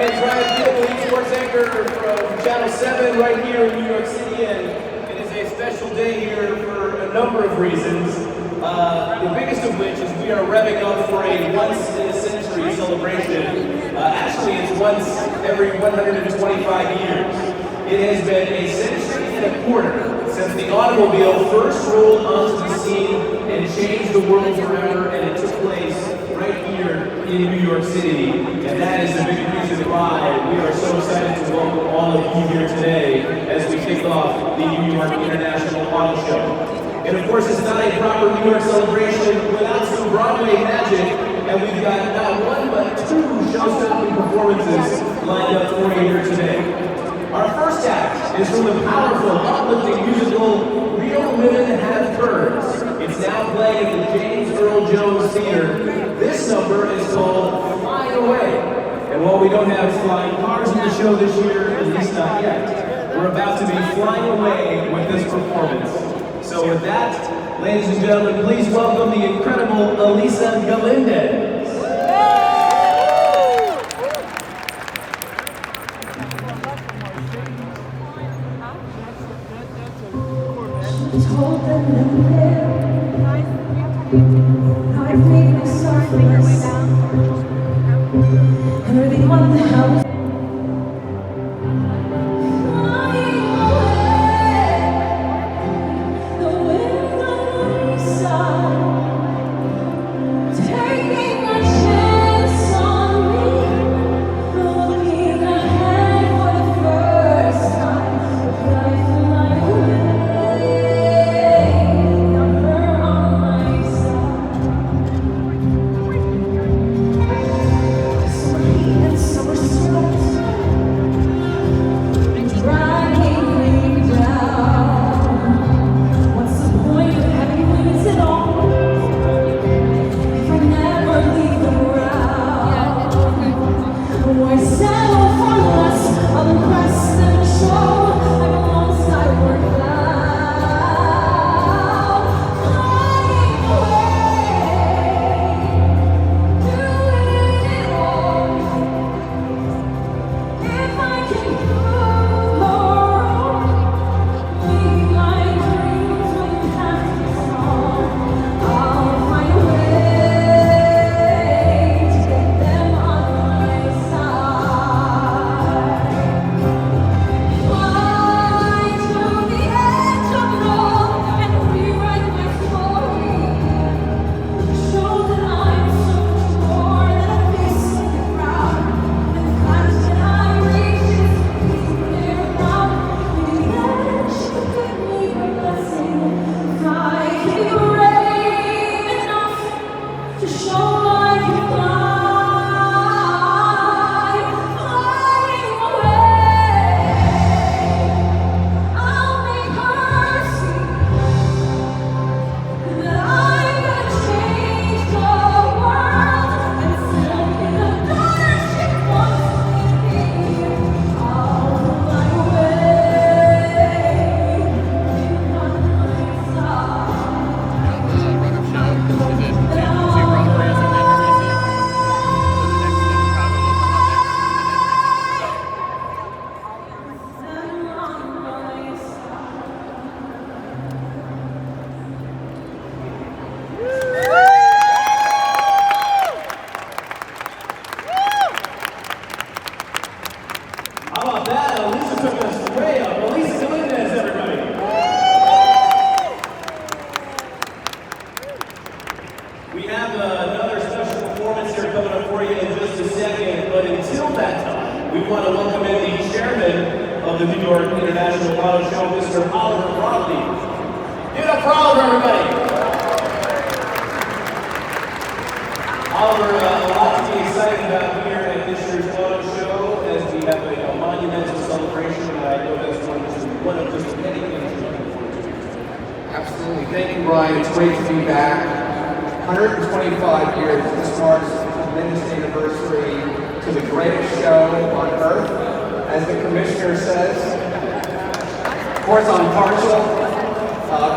Sports anchor from Channel 7 right here in New York City, and it is a special day here for a number of reasons. The biggest of which is we are revving up for a once-in-a-century celebration. Actually, it's once every 125 years. It has been a century and a quarter since the automobile first rolled onto the scene and changed the world forever, and it took place right here in New York City, and that is a big reason why we are so excited to welcome all of you here today as we kick off the New York International Auto Show. And of course, it's not a proper New York celebration without some Broadway magic, and we've got not one but two show-stopping performances lined up for you here today. Our first act is from the powerful, uplifting musical Real Women Have Curves. It's now playing at the James Earl Jones Theater. This number is called Flying Away. And while we don't have flying cars in the show this year, at least not yet, we're about to be flying away with this performance. So with that, ladies and gentlemen, please welcome the incredible Elisa Galindez. Told them that I'd made myself a mess, and I didn't want the house. Flying away, the wind on my side, taking a chance on me, looking ahead for the first time, but I fly away.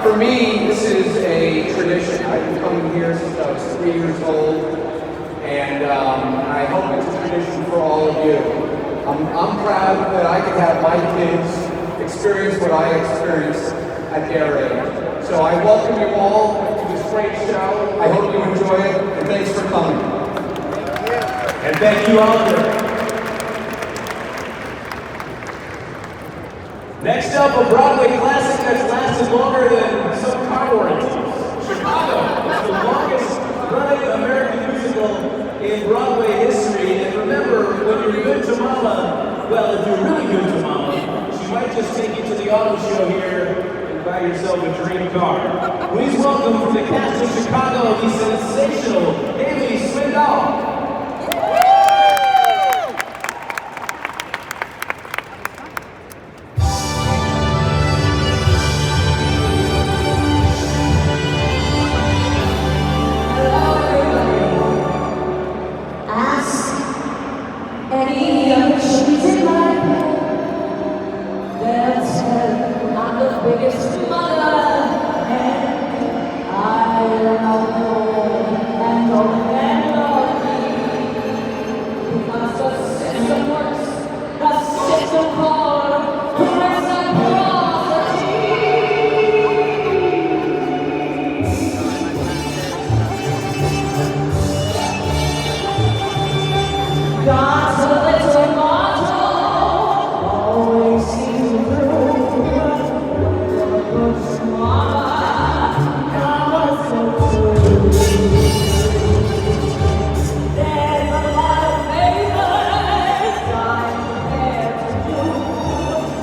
For me, this is a tradition. I've been coming here since I was 3 years old, and I hope it's a tradition for all of you. proud that I could have my kids experience what I experienced at their age. So I welcome you all to this great show. I hope you enjoy it, and thanks for coming. And thank you, Oliver. Next up, a Broadway classic that's lasted longer than some car warranties. Chicago is the longest running American musical in Broadway history. And remember, when you're good to Mama, well, if you're really good to Mama, she might just take you to the auto show here and buy yourself a dream car. Please welcome from the cast of Chicago, the sensational Haley Swindoll. Any other shoes in my bed, they'll tell I'm the biggest mother, and I love you and love me, because the system works, the system called reciprocity. God's a little motto, always seems through. Mama, God's so true. There's a lot of favors I'm prepared to do.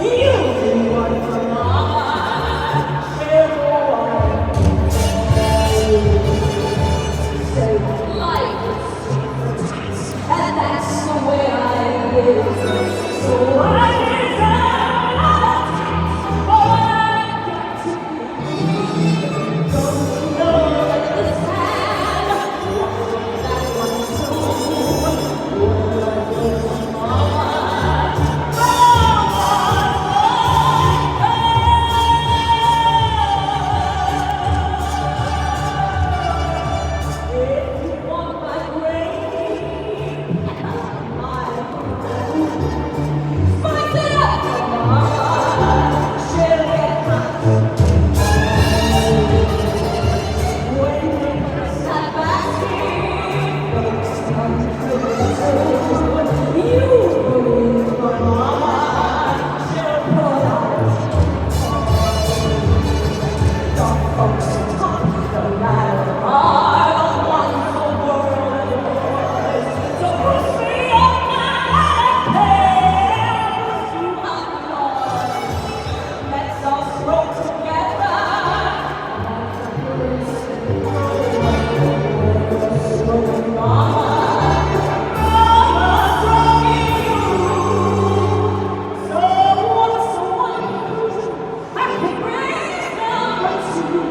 You do one for Mama, share one. Say life is sweet, and that's the way I live. So I deserve all I got to give. Don't know that this time that one too. What I do for Mama, if you want my grave, spice it up, Mama. She'll get hot. When we sat back here, folks come through. You believe for Mama, she'll pull out. The folks who talk the ladder are the ones the world adores. So push me up my pale, you hot Lord. Let's all stroll together like the birds stroking Mama. Mama stroking you. So what's the one I can bring number two?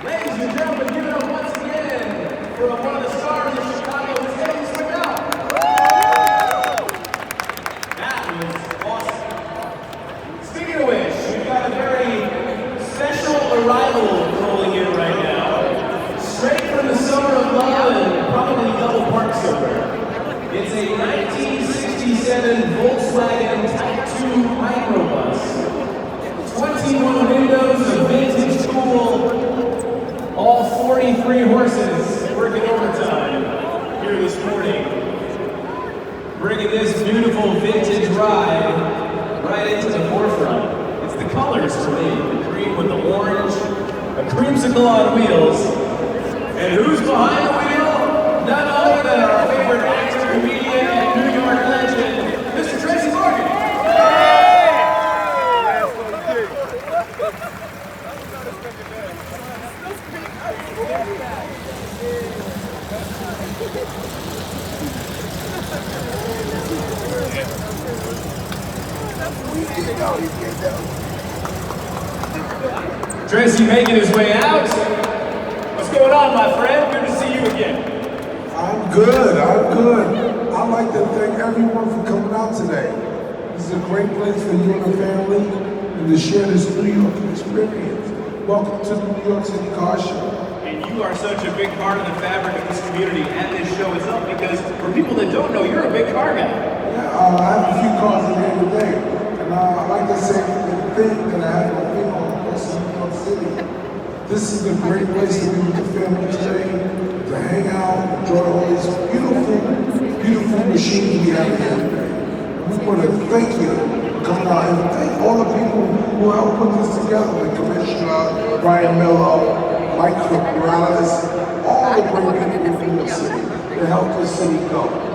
Ladies and gentlemen, give it up once again for one of the stars of Chicago, Miss Haley Swindoll. That was awesome. Speaking of which, we've got a very special arrival rolling in right now. Straight from the summer of love and probably double park somewhere. It's a 1967 Volkswagen Type 2 microbus. 21 windows, a vintage tool, all 43 horses working overtime here this morning. Bringing this beautiful vintage ride right into the forefront. It's the colors for me, the green with the orange, a creamsicle on wheels. And who's behind the wheel? None other than our favorite actor, comedian, and New York legend, Mr. Tracy Morgan. Tracy making his way out. What's going on, my friend? Good to see you again. I'm good. I'd like to thank everyone for coming out today. This is a great place for you and the family and to share this New York experience. Welcome to the New York City Car Show. And you are such a big part of the fabric of this community and this show itself because for people that don't know, you're a big car guy. Yeah, I have a few cars in here today. And I'd like to say the thing that I have my finger on across New York City. This is a great place to be with the family today, to hang out, enjoy all these beautiful machines we have here today. We want to thank you for coming out and thank all the people who helped put this together, the Commissioner, Brian Miller, Mike Morales, all the great people in New York City to help this city go.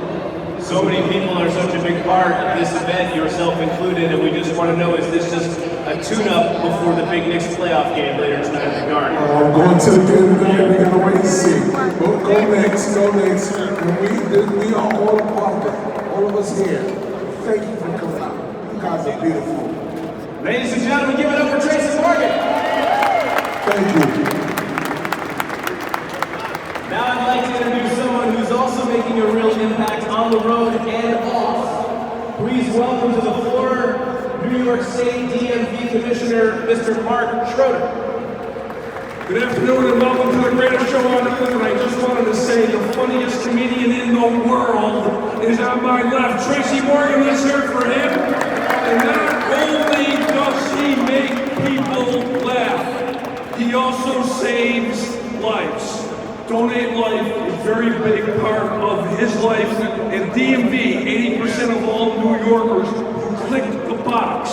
So many people are such a big part of this event, yourself included, and we just want to know, is this just a tune-up before the big Knicks playoff game later tonight at the Garden? I'm going to the game today, we're going to wait and see. Go Knicks, go Knicks. And we are all a part of it, all of us here. Thank you for coming out. You guys are beautiful. Ladies and gentlemen, give it up for Tracy Morgan. Thank you. Now I'd like to introduce someone who's also making a real impact on the road and off. Please welcome to the floor, New York State DMV Commissioner, Mr. Mark Schroeder. Good afternoon and welcome to the greatest show on earth. And I just wanted to say the funniest comedian in the world is on my left. Tracy Morgan, let's hear it for him. And not only does he make people laugh, he also saves lives. Donate Life is a very big part of his life, and DMV, 80% of all New Yorkers who click the box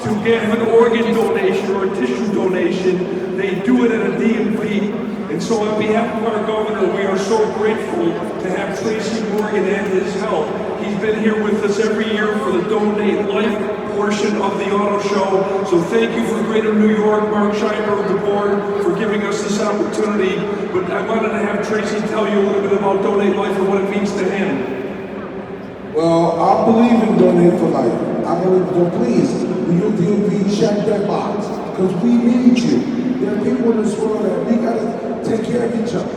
to get an organ donation or a tissue donation, they do it at a DMV. And so on behalf of our governor, we are so grateful to have Tracy Morgan and his help. He's been here with us every year for the Donate Life portion of the auto show. So thank you for Greater New York, Mark Scheinberg, the board, for giving us this opportunity. But I wanted to have Tracy tell you a little bit about Donate Life and what it means to him. Well, I believe in Donate for Life. I believe, so please, when you DMV, check that box, because we need you. There are people in this world that we gotta take care of each other.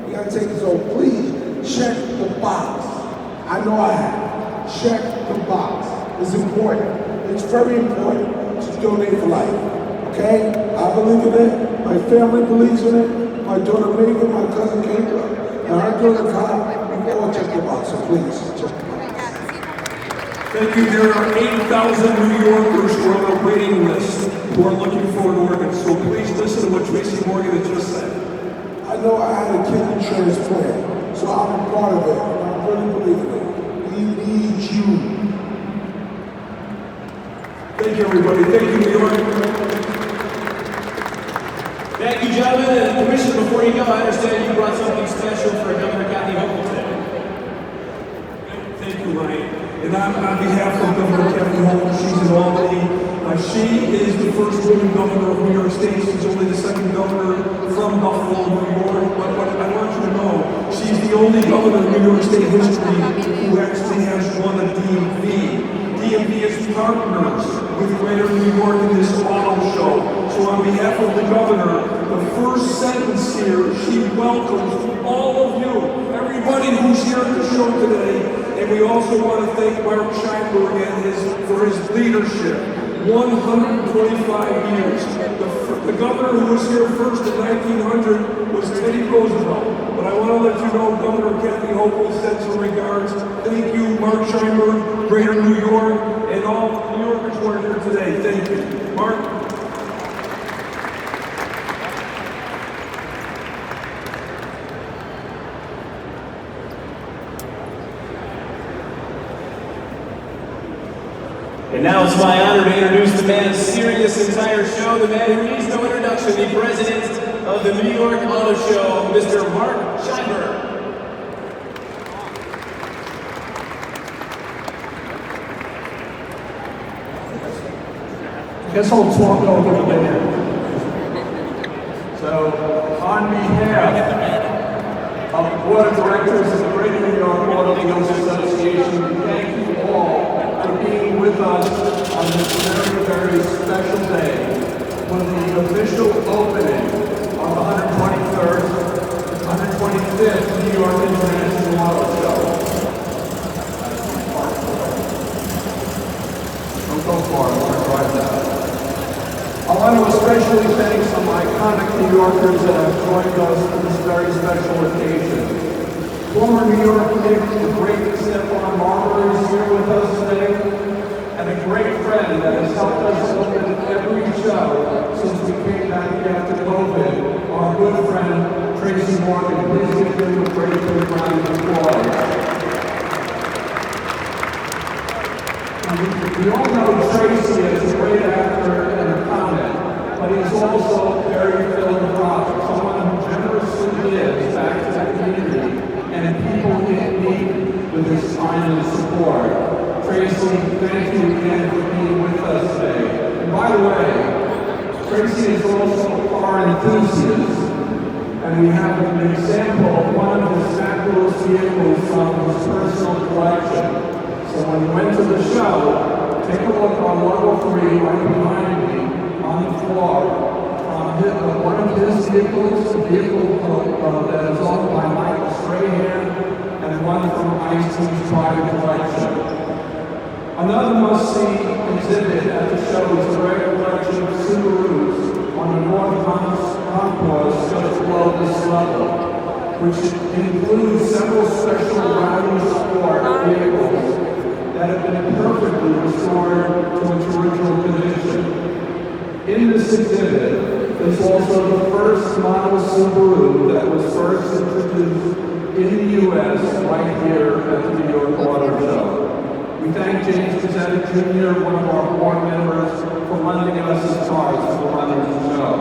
We gotta take it, so please, check the box. I know I have. Check the box. It's important. It's very important to donate for life. Okay? I believe in it. My family believes in it. My daughter Megan, my cousin Kendra, and her daughter Kaale, we all check the box. So please, check the box. Thank you. There are 8,000 New Yorkers who are on a waiting list who are looking forward to organs. So please listen to what Tracy Morgan has just said. I know I had a kidney transplant, so I'm a part of it, and I really believe in it. We need you. Thank you, everybody. Thank you, New York. Thank you, gentlemen. And Commissioner, before you go, I understand you brought something special for Governor Kathy Hochul today. Thank you, Ryan. And on behalf of Governor Kathy Hochul, she's in Albany. She is the first woman governor of New York State. She's only the second governor from Buffalo, New York. But I want you to know, she's the only governor in New York State history who actually has won a DMV. DMV is partners with Greater New York in this auto show. So on behalf of the governor, the first sentence here, she welcomes all of you, everybody who's here at the show today. And we also want to thank Mark Scheinberg and for his leadership. 125 years. The governor who was here first in 1900 was Teddy Roosevelt. But I want to let you know Governor Kathy Hochul sends her regards. Thank you, Mark Scheinberg, Greater New York, and all New Yorkers who are here today. Thank you. Mark? And now it's my honor to introduce the man steering this entire show, the man who needs no introduction, the president of the New York Auto Show, Mr. Mark Scheinberg. Guess I'll talk over the band. So, on behalf of the Board of Directors of the Greater New York Automobile Association, we thank you all for being with us on on this very, very special day for the official opening of the 125th New York International Auto Show. Don't go far, I'm going to drive that. I want to especially thank some iconic New Yorkers that have joined us for this very special occasion. Former New York Knick, the great Stephon Marbury is here with us today, and a great friend that has helped us open every show since we came back after COVID, our good friend Tracy Morgan. Please give him a great big round of applause. We all know Tracy is a great actor and a comic, but he's also very philanthropic, someone who generously gives back to the community and people in need with his time and support. Tracy, thank you again for being with us today. And by the way, Tracy is also a car enthusiast, and we have an example of one of his fabulous vehicles from his personal collection. So when you went to the show, take a look on level 3 right behind me on the floor. One of his vehicles, a vehicle that is owned by Michael Strahan, and one from Ice-T's private collection. Another must-see exhibit at the show is a rare collection of Subarus on the North Concourse just below this level, which includes several special rally sport vehicles that have been perfectly restored to its original condition. In this exhibit is also the first model Subaru that was first introduced in the U.S. right here at the New York Auto Show. We thank James Pizzetta Jr., one of our board members, for lending us his cars to run the show.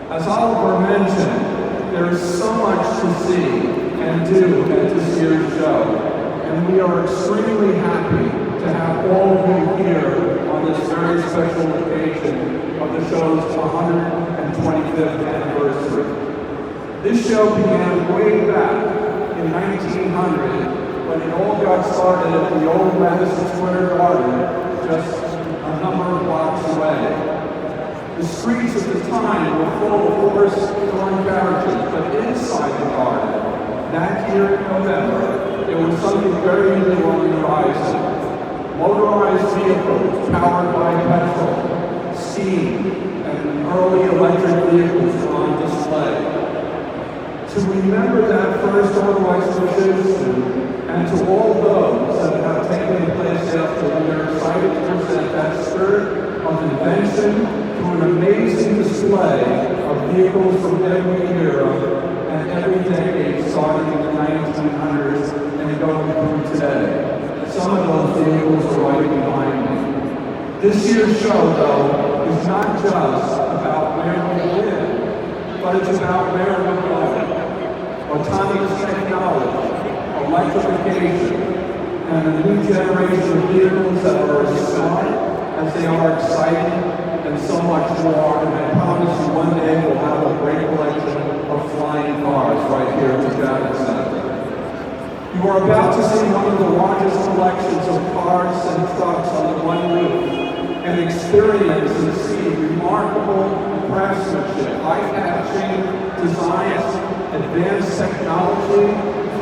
As Oliver mentioned, there is so much to see and do at this year's show, and we are extremely happy to have all of you here on this very special occasion of the show's 125th anniversary. This show began way back in 1900 when it all got started at the old Madison Square Garden just a number of blocks away. The streets at the time were full of horse-drawn carriages, but inside the garden, that year in November, there was something very new on the horizon. Motorized vehicles powered by petrol, steam, and early electric vehicles were on display. To remember that first auto exposition, and to all those that have taken place after, we are excited to present that spirit of invention through an amazing display of vehicles from every era and every decade starting in the 1900s and going through today. Some of those vehicles are right behind me. This year's show, though, is not just about where we live, but it's about where we're going. Autonomous technology, electrification, and a new generation of vehicles that are as smart as they are exciting, and so much more. And I promise you one day we'll have a great collection of flying cars right here at the Javits Center. You are about to see one of the largest collections of cars and trucks under one roof, and experience and see remarkable craftsmanship, eye-catching designs, advanced technology,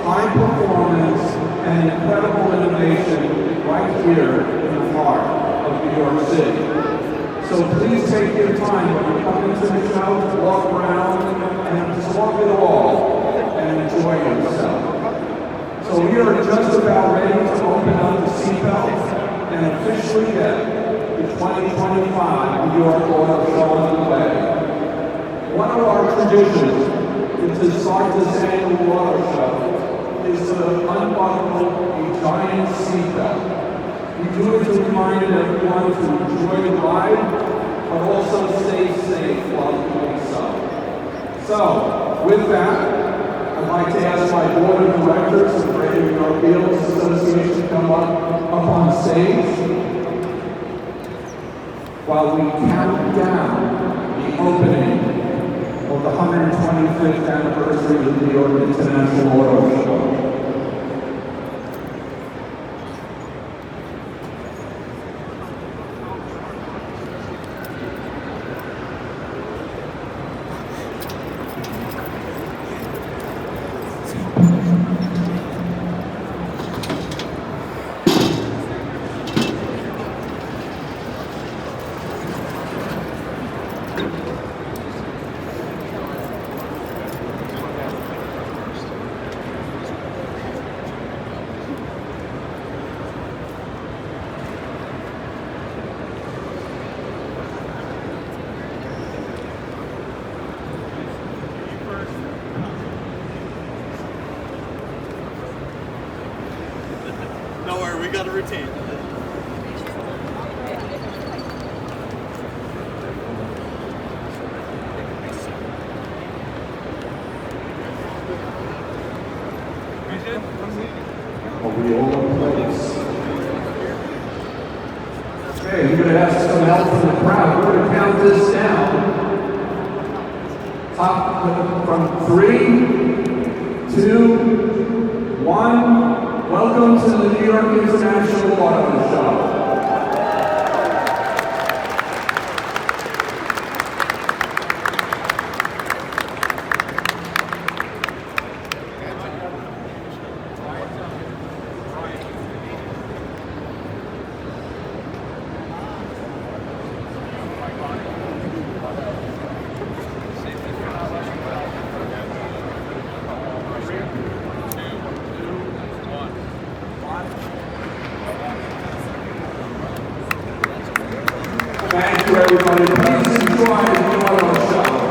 high performance, and incredible innovation right here in the heart of New York City. So please take your time when you come into the show to walk around and absorb it all and enjoy yourself. So we are just about ready to open up the seatbelts and officially get the 2025 New York Auto Show underway. One of our traditions to start this annual auto show is to unbuckle a giant seatbelt. We do it to remind everyone to enjoy the ride, but also stay safe while doing so. So, with that, I'd like to ask my board of directors of the Greater New York Wheels Association to come up on stage while we count down the opening of the 125th anniversary of the New York International Auto Show. the routine. We all place. Okay, you're going to have some help from the crowd. We're going to count this down. Top from 3, 2, 1. Welcome to the New York International Auto Show. Thank you, everybody. Please enjoy the auto show.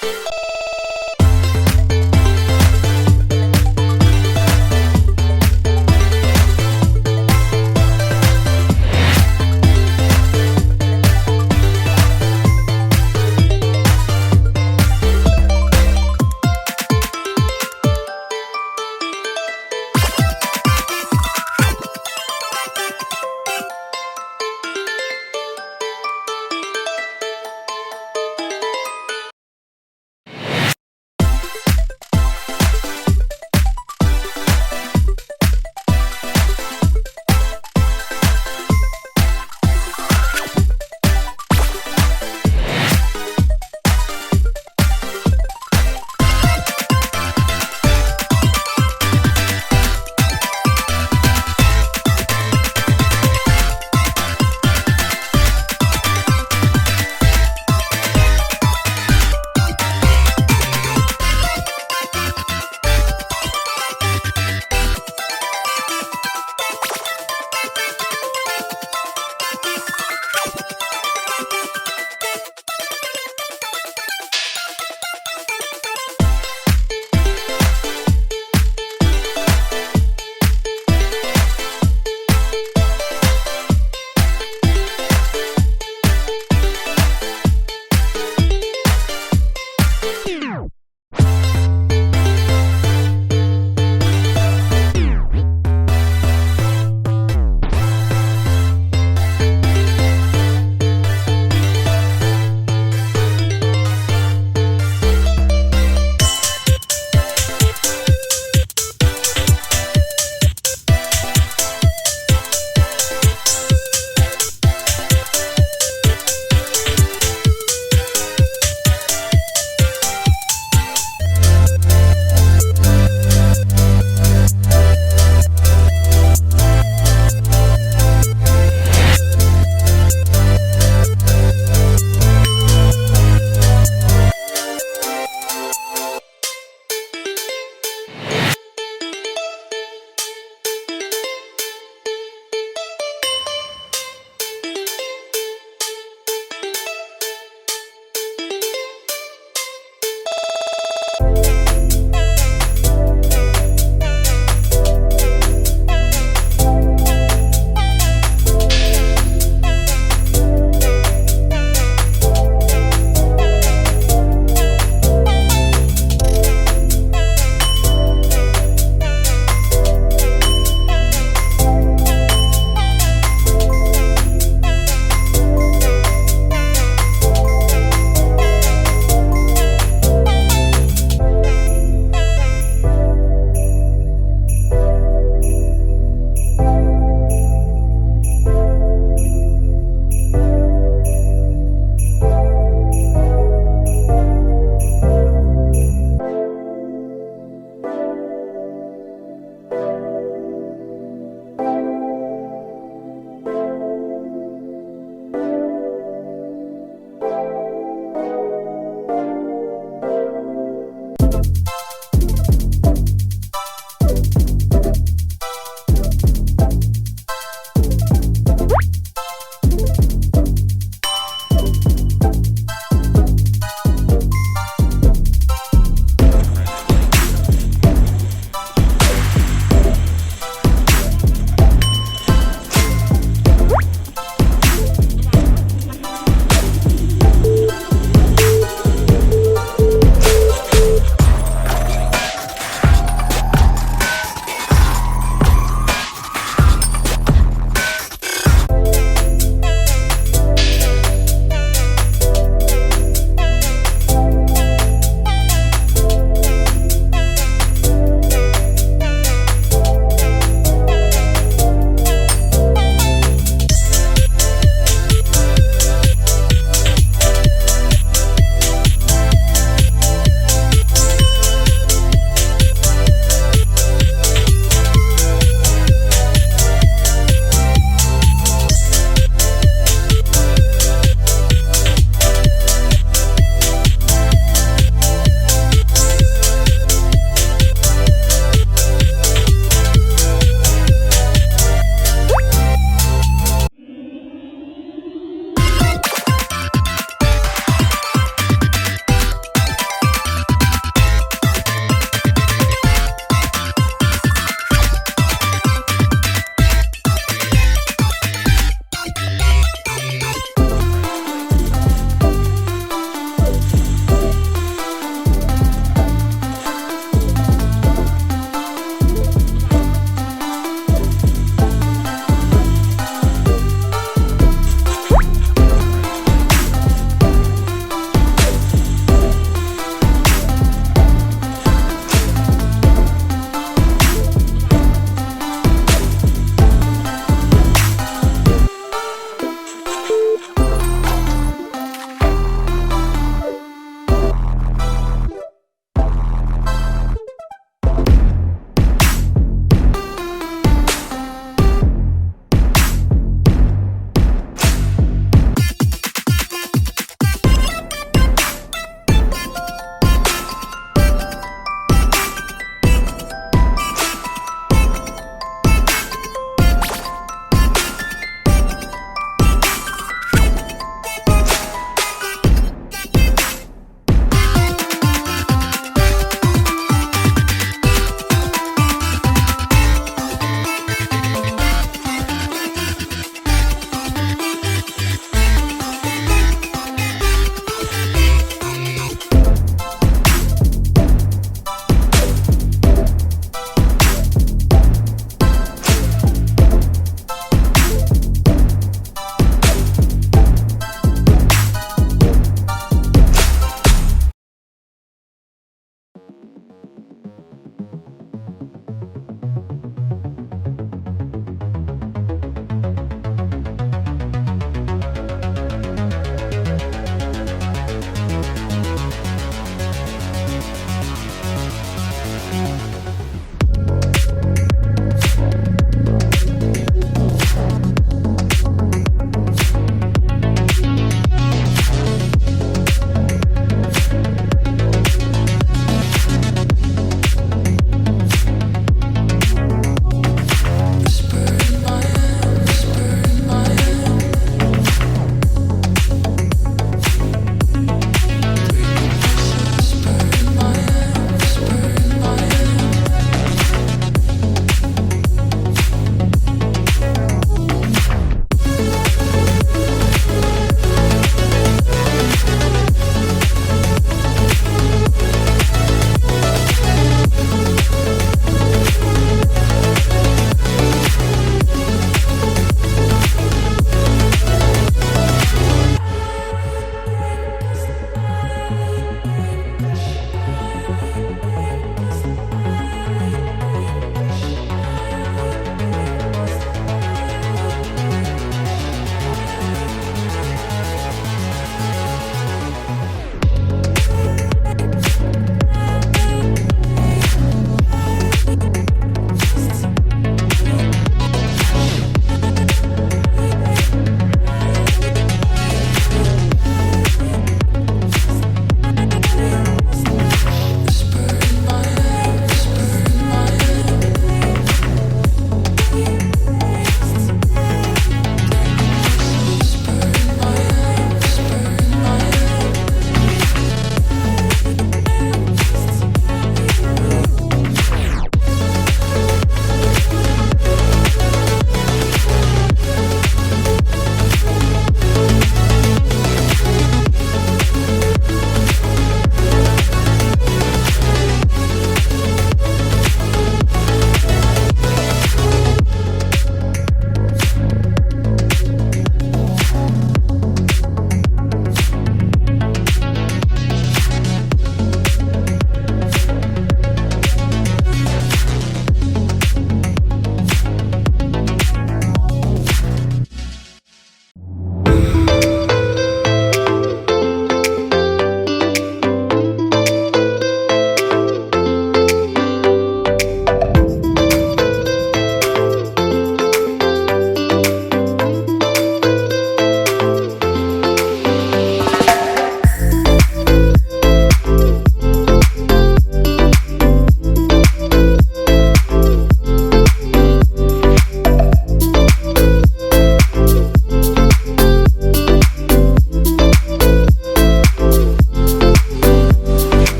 Thank you.